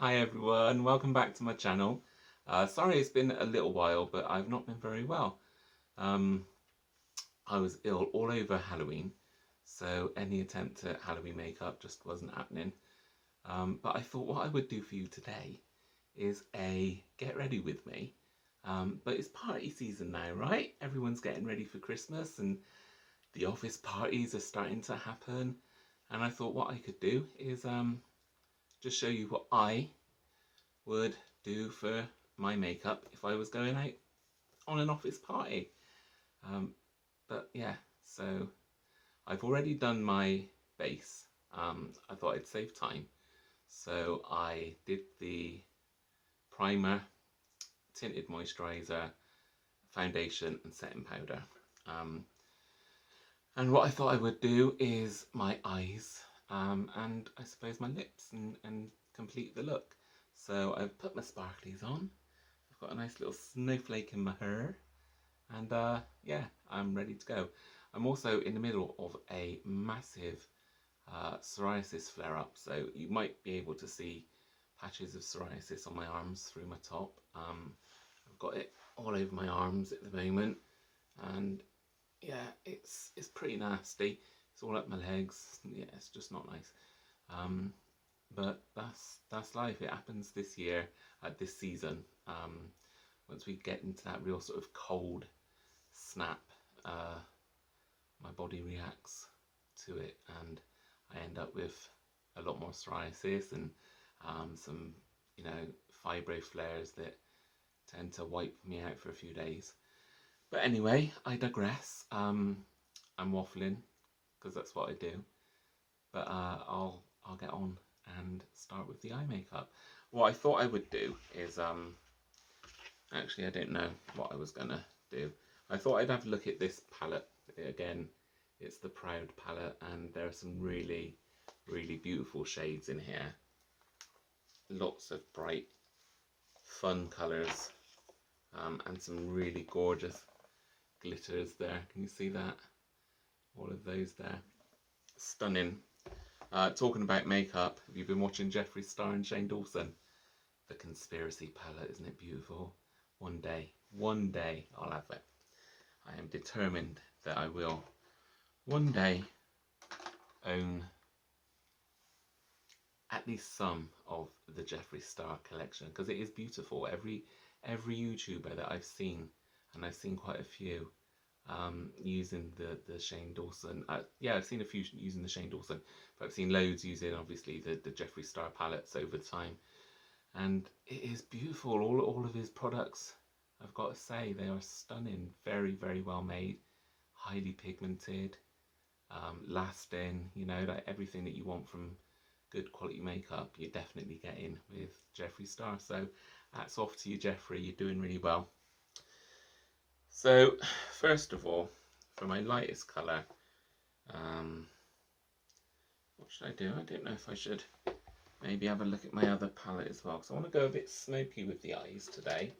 Hi everyone, welcome back to my channel. Sorry it's been a little while, but I've not been very well. Um, I was ill all over Halloween, so any attempt at Halloween makeup just wasn't happening. But I thought what I would do for you today is a get ready with me. But it's party season now, right? Everyone's getting ready for Christmas and the office parties are starting to happen. And I thought what I could do is just show you what I would do for my makeup if I was going out on an office party. But yeah, so I've already done my base. I thought I'd save time. So I did the primer, tinted moisturiser, foundation and setting powder. And what I thought I would do is my eyes and I suppose my lips and complete the look. So I've put my sparklies on. I've got a nice little snowflake in my hair. And yeah, I'm ready to go. I'm also in the middle of a massive psoriasis flare-up. So you might be able to see patches of psoriasis on my arms through my top. I've got it all over my arms at the moment. And yeah, it's pretty nasty. It's all up my legs. Yeah, it's just not nice. But that's life. It happens this year, this season. Once we get into that real sort of cold snap, my body reacts to it, and I end up with a lot more psoriasis and some, fibro flares that tend to wipe me out for a few days. But anyway, I digress. I'm waffling because that's what I do. But I'll get on and start with the eye makeup. What I thought I would do is actually I don't know what I was gonna do. I thought I'd have a look at this palette again. It's the Proud palette, and there are some really beautiful shades in here. Lots of bright, fun colours, and some really gorgeous glitters there. Can you see that? All of those there. Stunning. Talking about makeup, have you been watching Jeffree Star and Shane Dawson? The Conspiracy palette, isn't it beautiful? One day I'll have it. I am determined that I will one day own at least some of the Jeffree Star collection, because it is beautiful. Every YouTuber that I've seen, and I've seen quite a few, using the Shane Dawson. Yeah, I've seen a few using the Shane Dawson, but I've seen loads using obviously the Jeffree Star palettes over time, and it is beautiful. All of his products, I've got to say, they are stunning. Very well made, highly pigmented, lasting. Like everything that you want from good quality makeup, you're definitely getting with Jeffree Star. So hats off to you, Jeffree. You're doing really well. So first of all, for my lightest colour, what should I do? I don't know if I should maybe have a look at my other palette as well, because I want to go a bit smoky with the eyes today.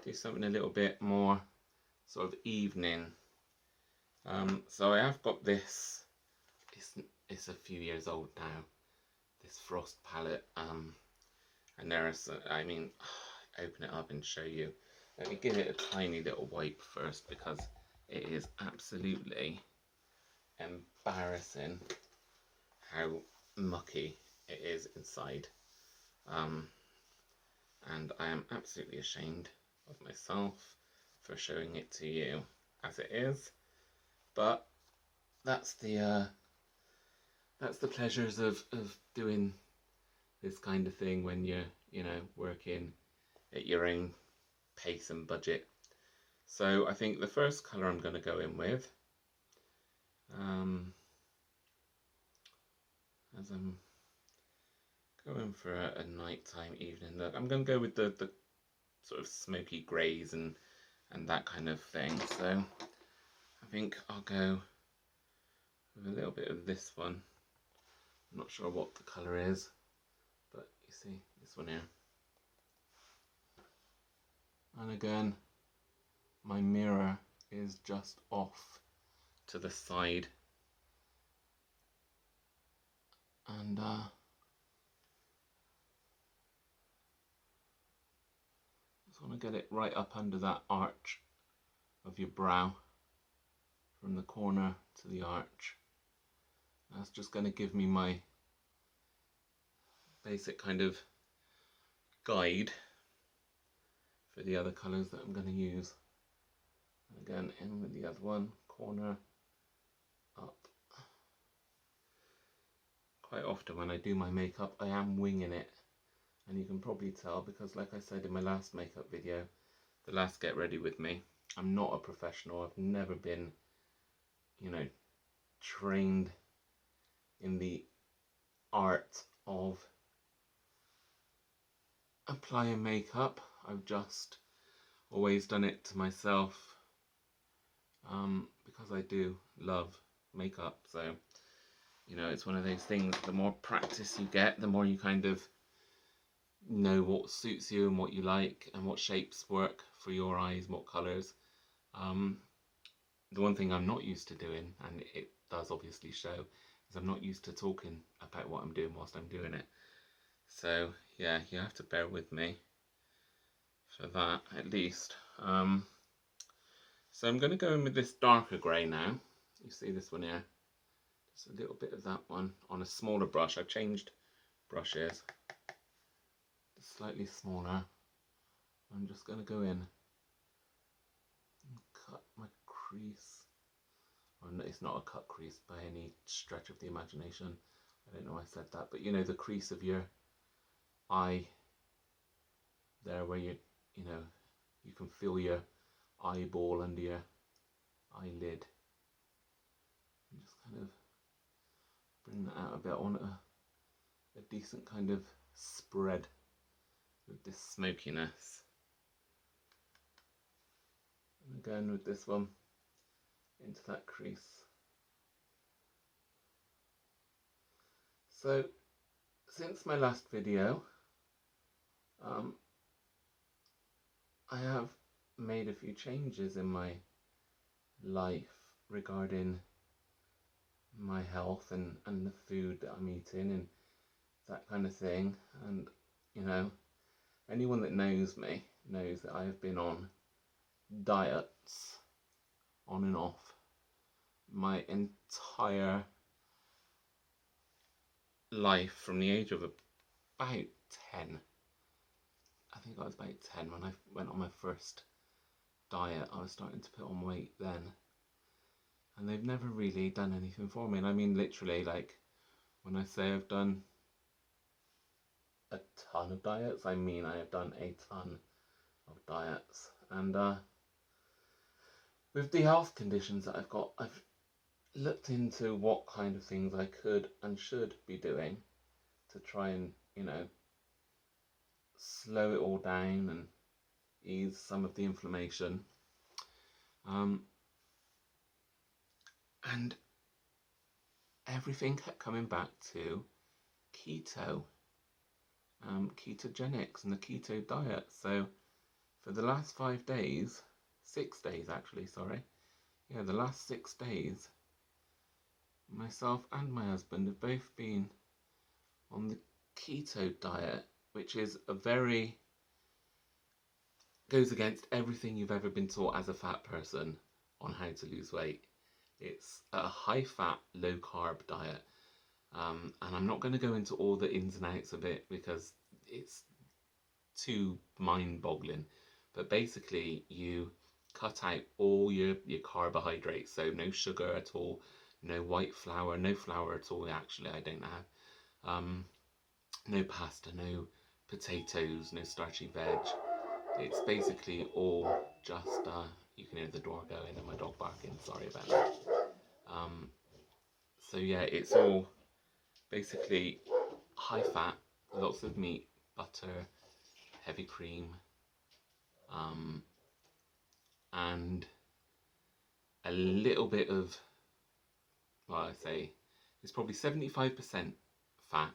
Do something a little bit more sort of evening. So I have got this, it's a few years old now, this Frost palette, and there is, open it up and show you. Let me give it a tiny little wipe first, because it is absolutely embarrassing how mucky it is inside. And I am absolutely ashamed of myself for showing it to you as it is. But that's the pleasures of doing this kind of thing when you're, working at your own pace and budget. So I think the first colour I'm going to go in with, as I'm going for a nighttime evening look, I'm going to go with the sort of smoky greys and that kind of thing. So I think I'll go with a little bit of this one. I'm not sure what the colour is, but you see this one here. And again, my mirror is just off to the side, and want to get it right up under that arch of your brow, from the corner to the arch. That's just going to give me my basic kind of guide for the other colours that I'm going to use. Again, in with the other one, corner, up. Quite often when I do my makeup, I am winging it, and you can probably tell because, like I said in my last makeup video, the last Get Ready With Me, I'm not a professional. I've never been, you know, trained in the art of applying makeup. I've just always done it to myself because I do love makeup. So, you know, it's one of those things, the more practice you get, the more you kind of know what suits you and what you like and what shapes work for your eyes, what colours. The one thing I'm not used to doing, and it does obviously show, is I'm not used to talking about what I'm doing whilst I'm doing it. So yeah, you have to bear with me for that at least. So I'm going to go in with this darker grey now. You see this one here? Just a little bit of that one on a smaller brush. I've changed brushes, slightly smaller. I'm just going to go in and cut my crease. Oh, no, it's not a cut crease by any stretch of the imagination. I don't know why I said that, but you know, the crease of your eye there, where you know, you can feel your eyeball under your eyelid. And just kind of bring that out a bit. I want a decent kind of spread with this smokiness. And again with this one into that crease. So since my last video, I have made a few changes in my life regarding my health and the food that I'm eating and that kind of thing. And you know, anyone that knows me knows that I have been on diets on and off my entire life from the age of about 10. I think I was about 10 when I went on my first diet. I was starting to put on weight then, and they've never really done anything for me. And I mean literally, like, when I say I've done a ton of diets, I mean I have done a ton of diets. And with the health conditions that I've got, I've looked into what kind of things I could and should be doing to try and, you know, slow it all down and ease some of the inflammation. And everything kept coming back to keto, ketogenics and the keto diet. So for the last 5 days, 6 days actually, sorry. Yeah, the last 6 days, myself and my husband have both been on the keto diet, which is goes against everything you've ever been taught as a fat person on how to lose weight. It's a high fat, low carb diet. And I'm not going to go into all the ins and outs of it because it's too mind boggling. But basically you cut out all your carbohydrates. So no sugar at all, no white flour, no flour at all. Actually, I don't have. No pasta, no potatoes, no starchy veg. It's basically all just, you can hear the door going and my dog barking, sorry about that. So yeah, it's all basically high fat, lots of meat, butter, heavy cream, and a little bit of, well, I say, it's probably 75% fat,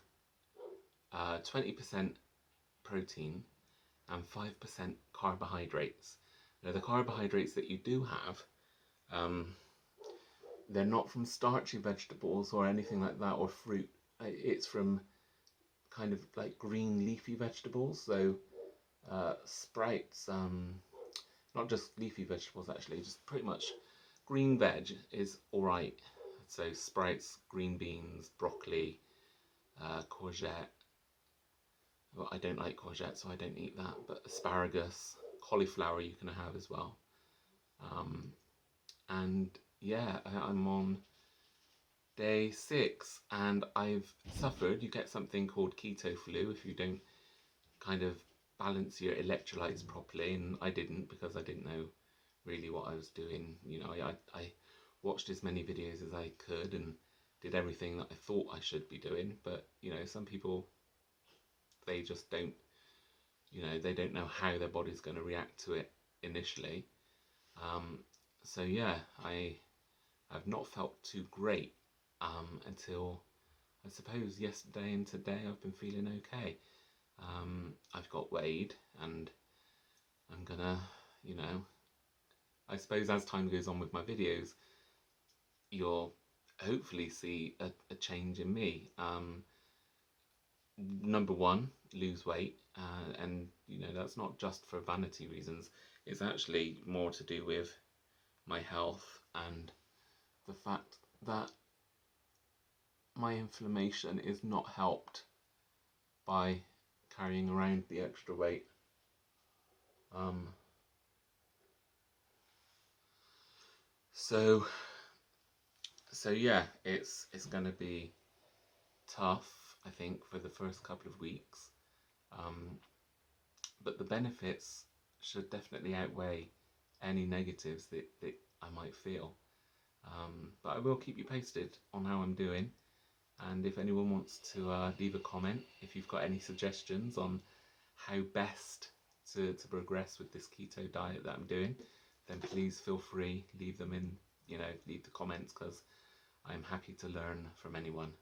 20% protein, and 5% carbohydrates. Now the carbohydrates that you do have, they're not from starchy vegetables or anything like that, or fruit. It's from kind of like green leafy vegetables. So sprouts, not just leafy vegetables actually, just pretty much green veg is alright. So sprouts, green beans, broccoli, courgette. Well, I don't like courgette, so I don't eat that, but asparagus, cauliflower you can have as well. Um, and yeah, I'm on day 6 and I've suffered. You get something called keto flu if you don't kind of balance your electrolytes properly, and I didn't because I didn't know really what I was doing. You know, I watched as many videos as I could and did everything that I thought I should be doing, but you know, some people, they just don't, you know, they don't know how their body's going to react to it initially. Um, so yeah, I've not felt too great until I suppose yesterday, and today I've been feeling okay. I've got weighed and I'm gonna, you know, I suppose as time goes on with my videos, you'll hopefully see a change in me. Number one, lose weight, and you know, that's not just for vanity reasons. It's actually more to do with my health and the fact that my inflammation is not helped by carrying around the extra weight. Um, so yeah, it's going to be tough, I think, for the first couple of weeks. But the benefits should definitely outweigh any negatives that I might feel. But I will keep you posted on how I'm doing. And if anyone wants to leave a comment, if you've got any suggestions on how best to progress with this keto diet that I'm doing, then please feel free, leave them in, you know, leave the comments, because I'm happy to learn from anyone.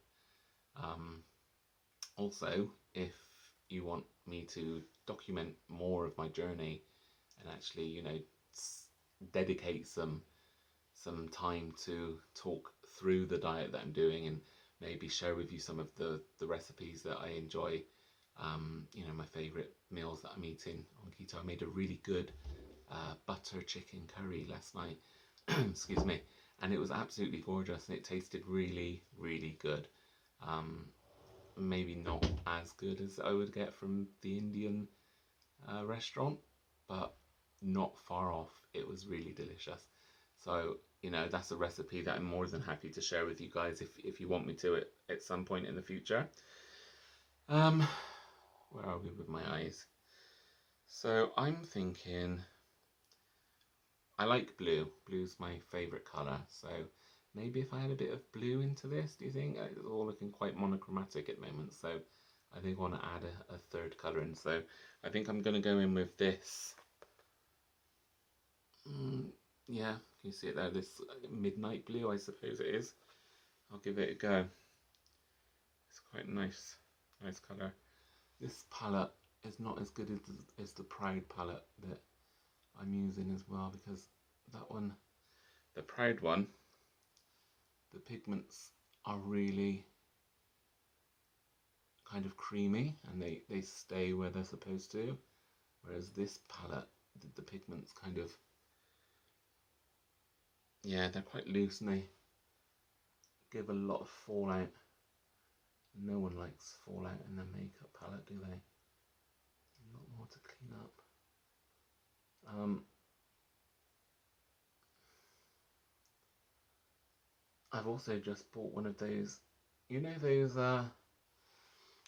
Also, if you want me to document more of my journey and actually, you know, dedicate some time to talk through the diet that I'm doing and maybe share with you some of the recipes that I enjoy, you know, my favourite meals that I'm eating on keto. I made a really good butter chicken curry last night, excuse me, and it was absolutely gorgeous and it tasted really, really good. Maybe not as good as I would get from the Indian restaurant, but not far off. It was really delicious. So, you know, that's a recipe that I'm more than happy to share with you guys if you want me to at some point in the future. Where are we with my eyes? So I'm thinking, I like blue. Blue's my favourite colour. So maybe if I had a bit of blue into this, do you think? It's all looking quite monochromatic at the moment. So I think I want to add a third colour in. So I think I'm going to go in with this. Yeah, can you see it there? This midnight blue, I suppose it is. I'll give it a go. It's quite nice colour. This palette is not as good as the Proud palette that I'm using as well, because that one, the Proud one, the pigments are really kind of creamy and they stay where they're supposed to, whereas this palette, the pigments kind of, yeah, they're quite loose and they give a lot of fallout. No one likes fallout in their makeup palette, do they? A lot more to clean up. I've also just bought one of those, you know, those,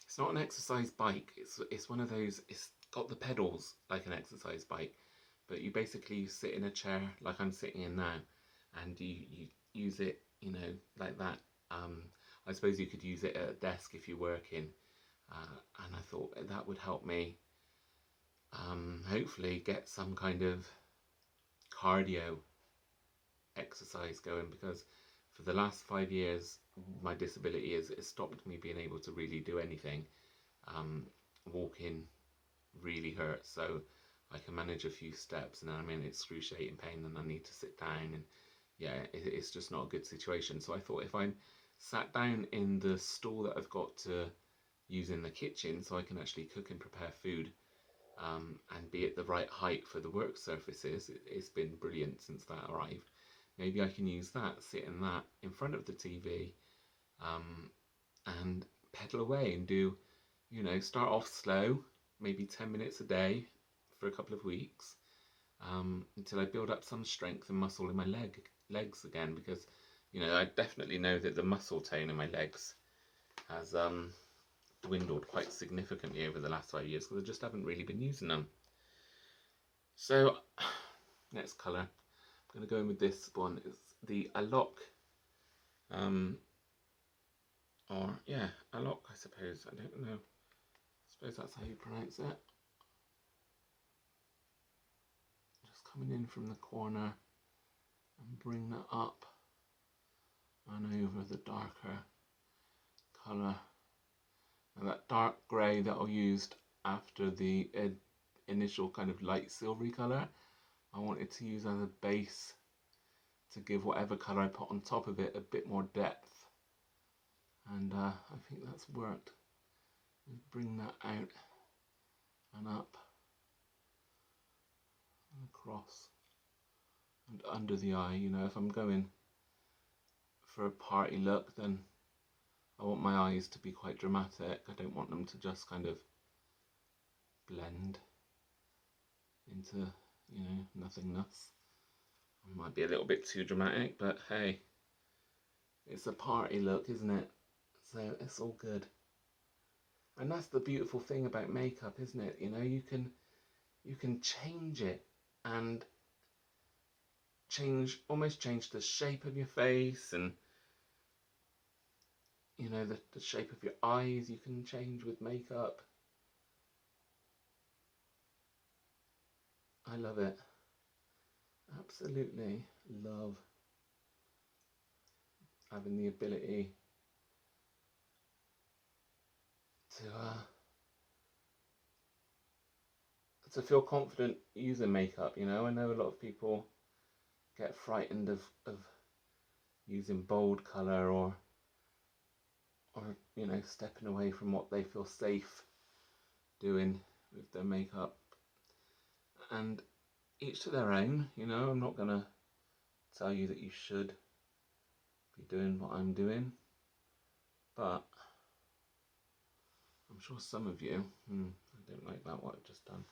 it's not an exercise bike, it's one of those, it's got the pedals like an exercise bike, but you basically sit in a chair like I'm sitting in now, and you use it, you know, like that. I suppose you could use it at a desk if you're working, and I thought that would help me hopefully get some kind of cardio exercise going, because for the last 5 years my disability has stopped me being able to really do anything. Walking really hurts, so I can manage a few steps and then I'm in excruciating pain and I need to sit down, and yeah, it's just not a good situation. So I thought if I'm sat down in the stool that I've got to use in the kitchen so I can actually cook and prepare food, and be at the right height for the work surfaces. It's been brilliant since that arrived. Maybe I can use that, sit in that in front of the TV, and pedal away and do, you know, start off slow, maybe 10 minutes a day for a couple of weeks, until I build up some strength and muscle in my legs again, because, you know, I definitely know that the muscle tone in my legs has dwindled quite significantly over the last 5 years because I just haven't really been using them. So next colour, I'm going to go in with this one. It's the Alok, or yeah, Alok, I suppose. I don't know. I suppose that's how you pronounce it. Just coming in from the corner and bring that up and over the darker colour. Now that dark grey that I used after the initial kind of light silvery colour, I wanted to use as a base to give whatever colour I put on top of it a bit more depth. And I think that's worked. Bring that out and up and across and under the eye. You know, if I'm going for a party look, then I want my eyes to be quite dramatic. I don't want them to just kind of blend into, you know, nothingness. It might be a little bit too dramatic, but hey, it's a party look, isn't it? So it's all good. And that's the beautiful thing about makeup, isn't it? You know, you can change it and almost change the shape of your face, and you know, the shape of your eyes you can change with makeup. I love it. Absolutely love having the ability to feel confident using makeup. You know, I know a lot of people get frightened of using bold colour or you know, stepping away from what they feel safe doing with their makeup. And each to their own, you know. I'm not gonna tell you that you should be doing what I'm doing, but I'm sure some of you, I don't like that, what I've just done.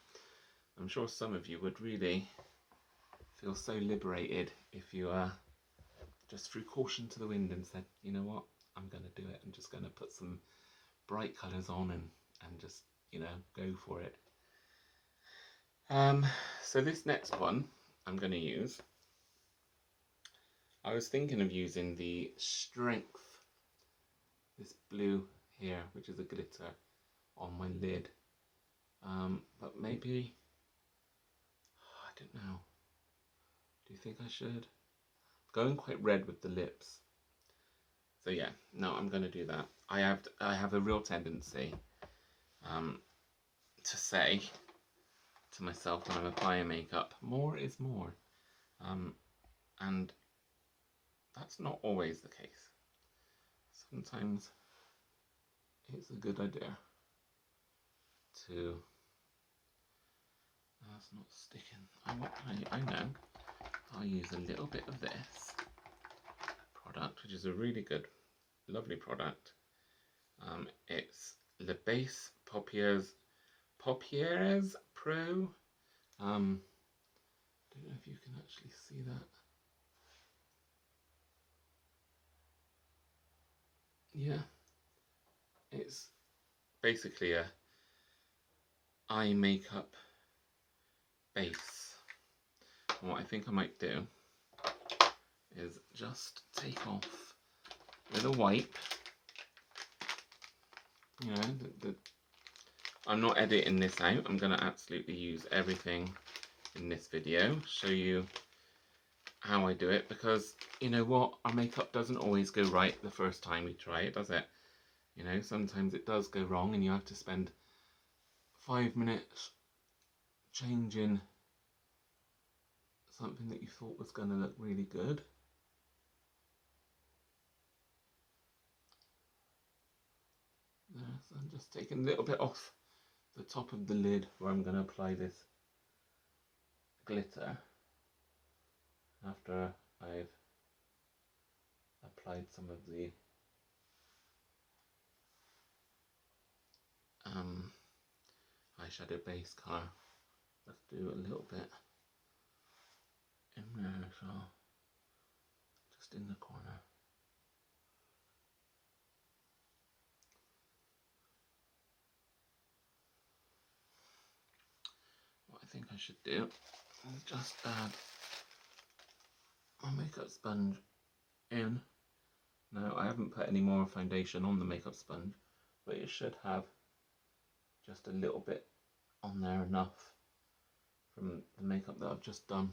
I'm sure some of you would really feel so liberated if you just threw caution to the wind and said, you know what, I'm going to do it. I'm just going to put some bright colours on and just, you know, go for it. So this next one I'm going to use, I was thinking of using the Strength, this blue here, which is a glitter, on my lid. But maybe, I don't know. Do you think I should? Going quite red with the lips. So yeah, no, I'm going to do that. I have a real tendency to say to myself when I'm applying makeup, more is more. And that's not always the case. Sometimes it's a good idea to... That's not sticking. I know. I'll use a little bit of this product, which is a really good, lovely product. It's Le Base Paupières Pro. Don't know if you can actually see that. Yeah, it's basically a eye makeup base. And what I think I might do is just take off with a wipe. You know, I'm not editing this out. I'm going to absolutely use everything in this video, show you how I do it, because you know what, our makeup doesn't always go right the first time we try it, does it? You know, sometimes it does go wrong and you have to spend 5 minutes changing something that you thought was going to look really good. So I'm just taking a little bit off the top of the lid where I'm going to apply this glitter after I've applied some of the eyeshadow base colour. Let's do a little bit in there as well, just in the corner. What I think I should do is just add my makeup sponge in. Now I haven't put any more foundation on the makeup sponge, but it should have just a little bit on there, enough from the makeup that I've just done.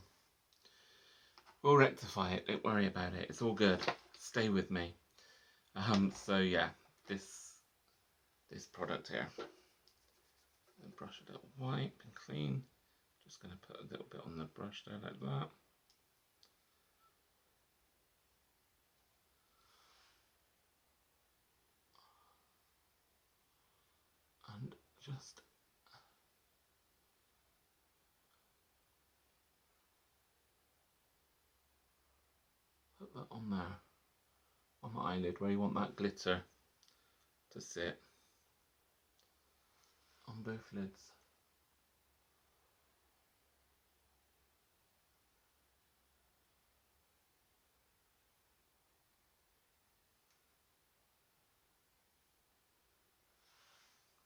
We'll rectify it, don't worry about it, it's all good, stay with me. So yeah, this product here, I'll brush it up white and clean. Just going to put a little bit on the brush there like that. And just put that on there, on the eyelid where you want that glitter to sit, on both lids.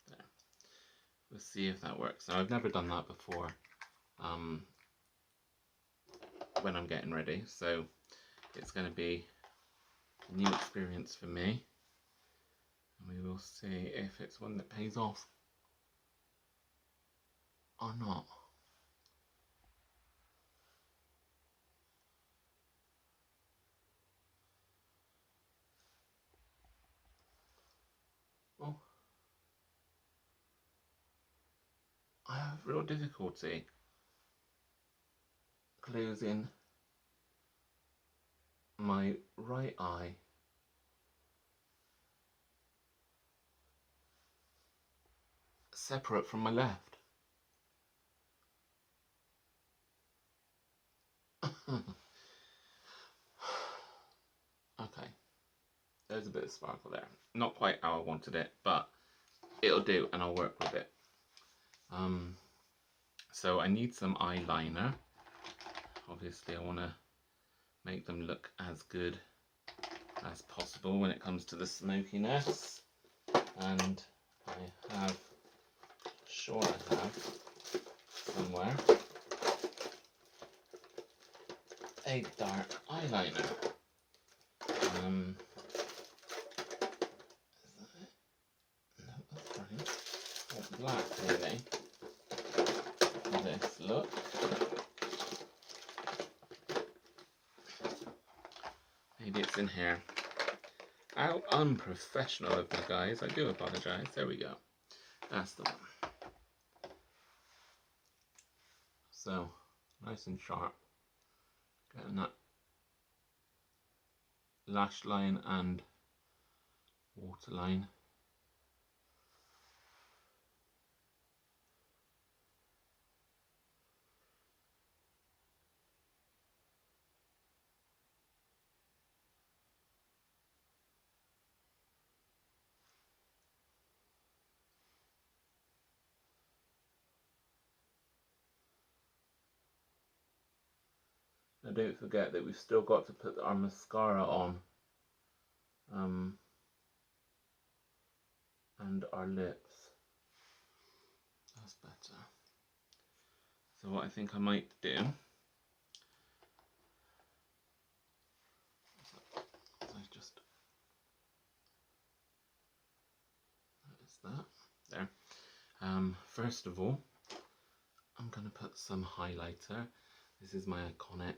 There. We'll see if that works. Now I've never done that before when I'm getting ready, so it's going to be a new experience for me, and we will see if it's one that pays off or not. Well, I have real difficulty closing my right eye separate from my left. Okay, there's a bit of sparkle there. Not quite how I wanted it, but it'll do and I'll work with it. So I need some eyeliner. Obviously I want to make them look as good as possible when it comes to the smokiness, and I have, sure I have somewhere, a dark eyeliner. Is that it? No, that's right. Or black really. This look. Maybe it's in here. How unprofessional of me, guys. I do apologise. There we go. That's the one. So, nice and sharp. Getting that lash line and waterline. Now don't forget that we've still got to put our mascara on, and our lips. That's better. So what I think I might do, I just notice that there. First of all, I'm going to put some highlighter. This is my Iconic.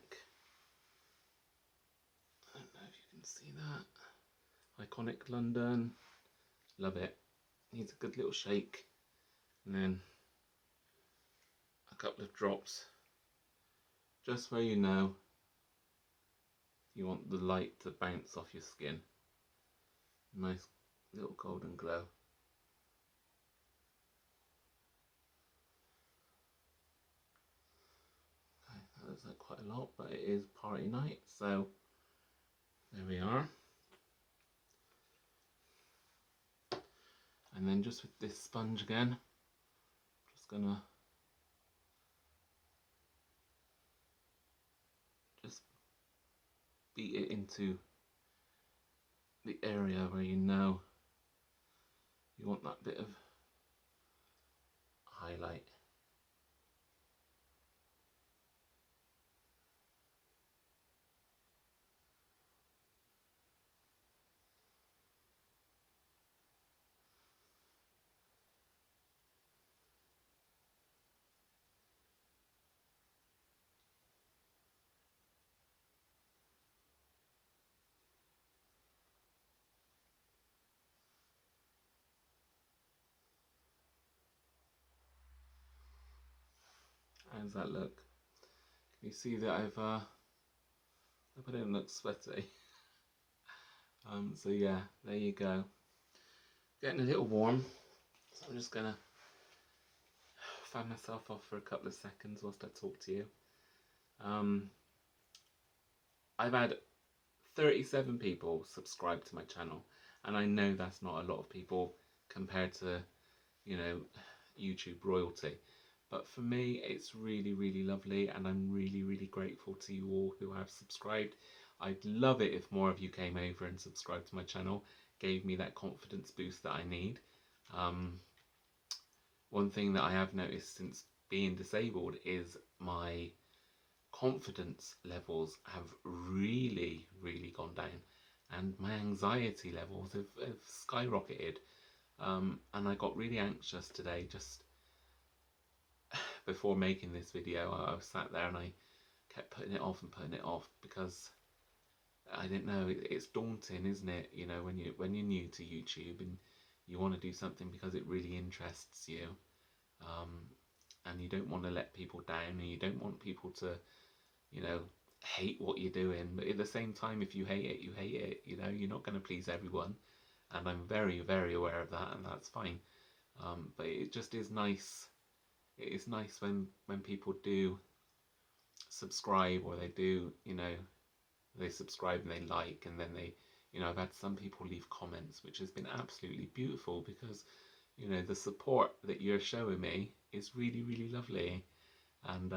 I don't know if you can see that. Iconic London. Love it. Needs a good little shake. And then a couple of drops just where you know you want the light to bounce off your skin. Nice little golden glow. looks like quite a lot, but it is party night, so there we are. And then just with this sponge again, just gonna just beat it into the area where you know you want that bit of highlight. How does that look? Can you see that I've I hope I don't look sweaty. So yeah, there you go. Getting a little warm, so I'm just gonna fan myself off for a couple of seconds whilst I talk to you. I've had 37 people subscribe to my channel, and I know that's not a lot of people compared to, you know, YouTube royalty. But for me, it's really, really lovely, and I'm really, really grateful to you all who have subscribed. I'd love it if more of you came over and subscribed to my channel, gave me that confidence boost that I need. One thing that I have noticed since being disabled is my confidence levels have really, really gone down, and my anxiety levels have skyrocketed. And I got really anxious today just before making this video. I was sat there and I kept putting it off and putting it off because I didn't know, it's daunting, isn't it? You know, when you're new to YouTube and you want to do something because it really interests you, and you don't want to let people down, and you don't want people to, you know, hate what you're doing. But at the same time, if you hate it, you hate it. You know, you're not going to please everyone, and I'm very, very aware of that, and that's fine. But it just is nice. It is nice when people do subscribe, or they do, you know, they subscribe and they like, and then they, you know, I've had some people leave comments, which has been absolutely beautiful, because, you know, the support that you're showing me is really, really lovely, and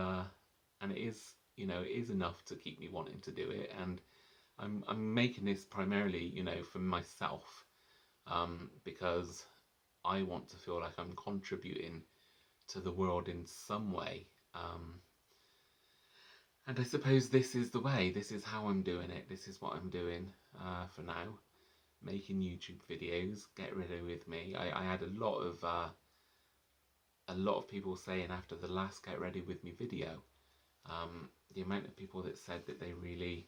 it is, you know, it is enough to keep me wanting to do it. And I'm making this primarily, you know, for myself, because I want to feel like I'm contributing to the world in some way. And I suppose this is the way, this is how I'm doing it, this is what I'm doing for now, making YouTube videos. Get ready with me. I had a lot of people saying after the last Get Ready With Me video, the amount of people that said that they really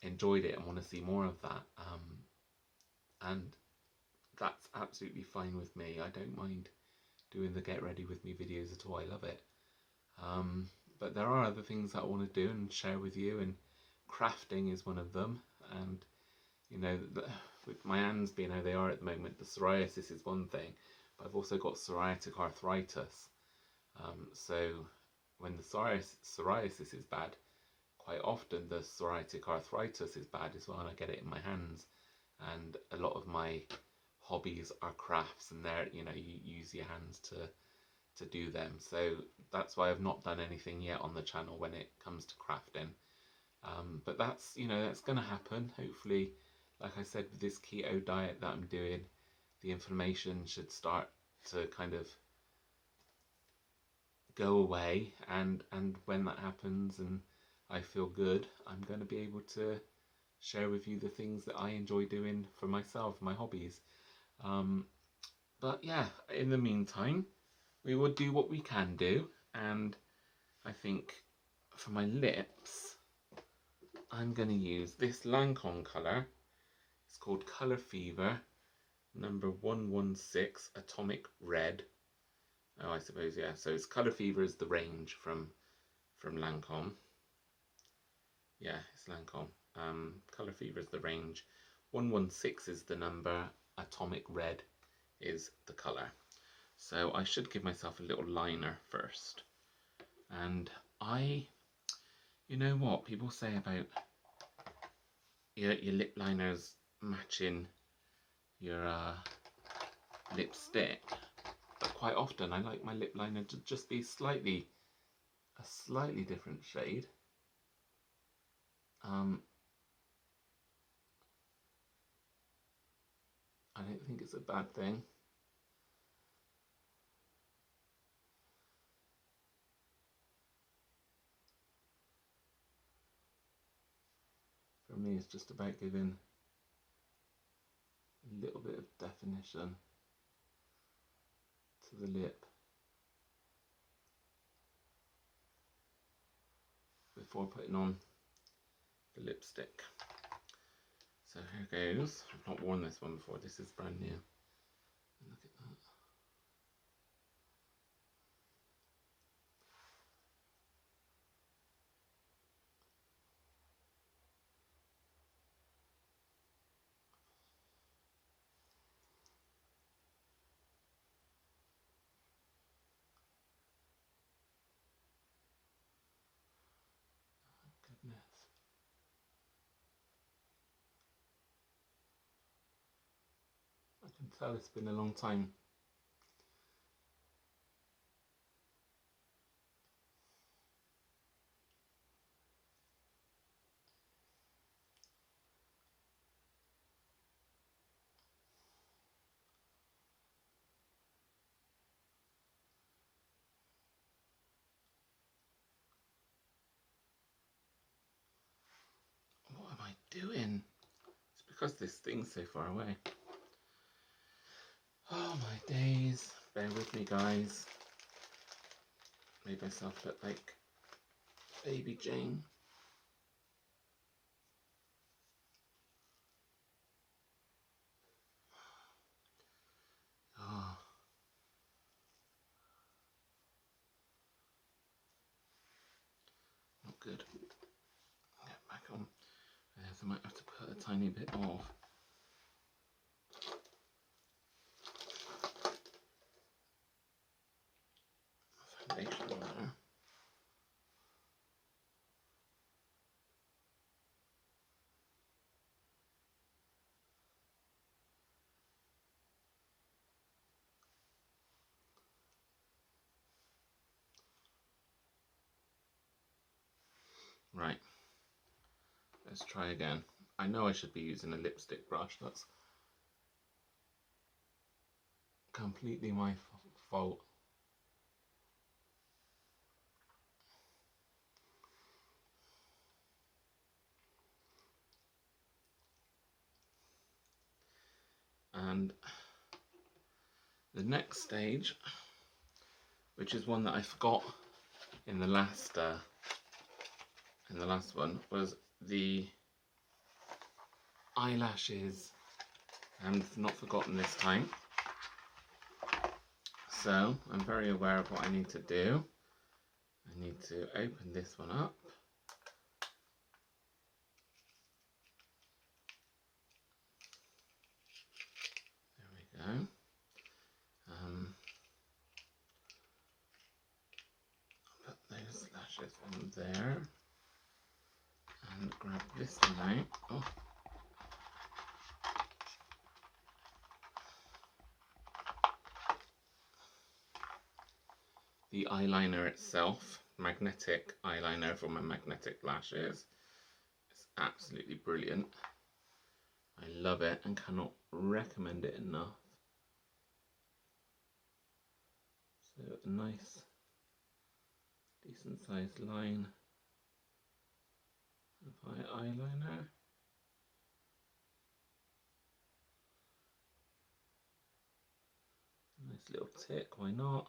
enjoyed it and want to see more of that, and that's absolutely fine with me. I don't mind doing the Get Ready With Me videos at all. I love it. But there are other things that I want to do and share with you, and crafting is one of them. And, you know, with my hands being how they are at the moment, the psoriasis is one thing, but I've also got psoriatic arthritis. So when the psoriasis is bad, quite often the psoriatic arthritis is bad as well, and I get it in my hands. And a lot of my hobbies are crafts, and there, you know, you use your hands to do them. So that's why I've not done anything yet on the channel when it comes to crafting. But that's, you know, that's going to happen. Hopefully, like I said, with this keto diet that I'm doing, the inflammation should start to kind of go away, and when that happens and I feel good, I'm going to be able to share with you the things that I enjoy doing for myself, my hobbies. But yeah, in the meantime, we will do what we can do, and I think for my lips, I'm going to use this Lancome colour. It's called Colour Fever, number 116, Atomic Red. Oh, I suppose, yeah. So it's Colour Fever is the range from Lancome. Yeah, it's Lancome. Colour Fever is the range. 116 is the number. Atomic Red is the colour. So I should give myself a little liner first. And I You know what people say about your lip liners matching your lipstick, but quite often I like my lip liner to just be a slightly different shade. I don't think it's a bad thing. For me, it's just about giving a little bit of definition to the lip before putting on the lipstick. So here goes. I've not worn this one before. This is brand new. Look at that. Goodness. I can tell it's been a long time. What am I doing? It's because this thing's so far away. Oh my days. Bear with me, guys. Made myself look like Baby Jane. Oh. Not good. Get back on. I might have to put a tiny bit of foundation on there. Right, let's try again. I know I should be using a lipstick brush. That's completely my fault. And the next stage, which is one that I forgot in the last one, was the eyelashes, and not forgotten this time. So I'm very aware of what I need to do. I need to open this one up. There we go. Put those lashes on there and grab this one out. Oh. The eyeliner itself, magnetic eyeliner from my Magnetic Lashes, is absolutely brilliant. I love it and cannot recommend it enough. So a nice, decent sized line of eyeliner. Nice little tick, why not?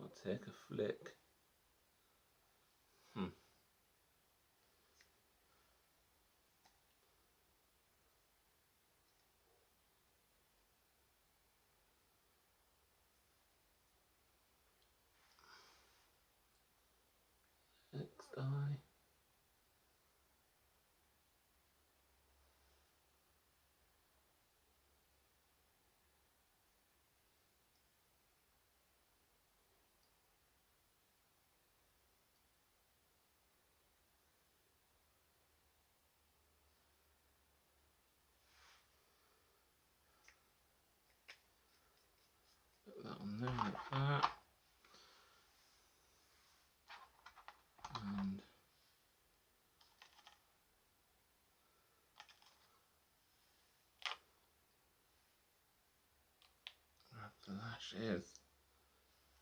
I'll take a flick. Next eye. that on there like that. And grab the lashes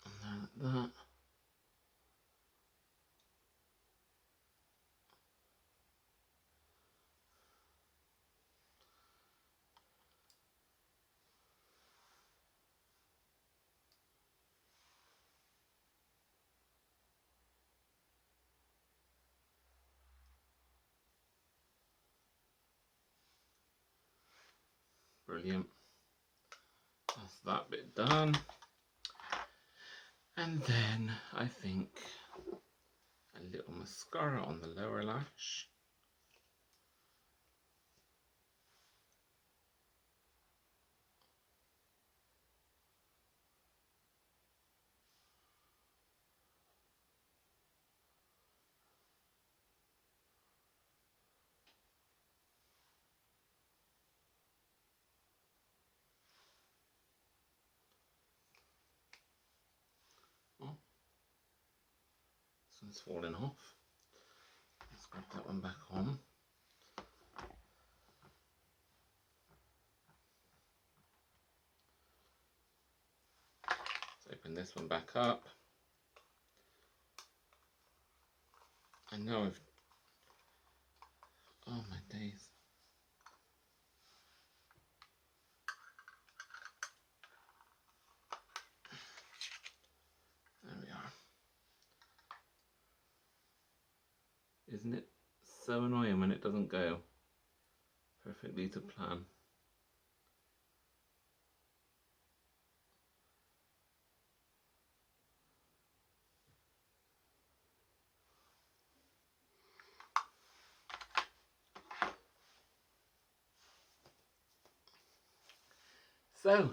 and then like that. Brilliant. That's that bit done. And then I think a little mascara on the lower lash. Oh, this one's falling off. Let's grab that one back on. Let's open this one back up. I know I've... Oh my days. There we are. Isn't it so annoying when it doesn't go perfectly to plan? So,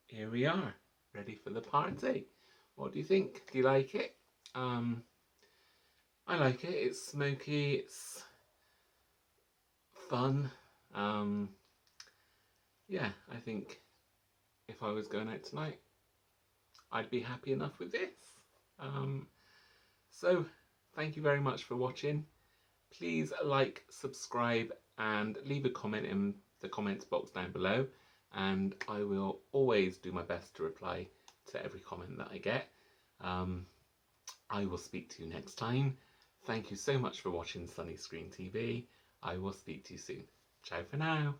here we are, ready for the party. What do you think? Do you like it? I like it. It's smoky, it's fun. Yeah, I think if I was going out tonight, I'd be happy enough with this. So, thank you very much for watching. Please like, subscribe, and leave a comment in the comments box down below. And I will always do my best to reply to every comment that I get. I will speak to you next time. Thank you so much for watching Sunny Screen TV. I will speak to you soon. Ciao for now.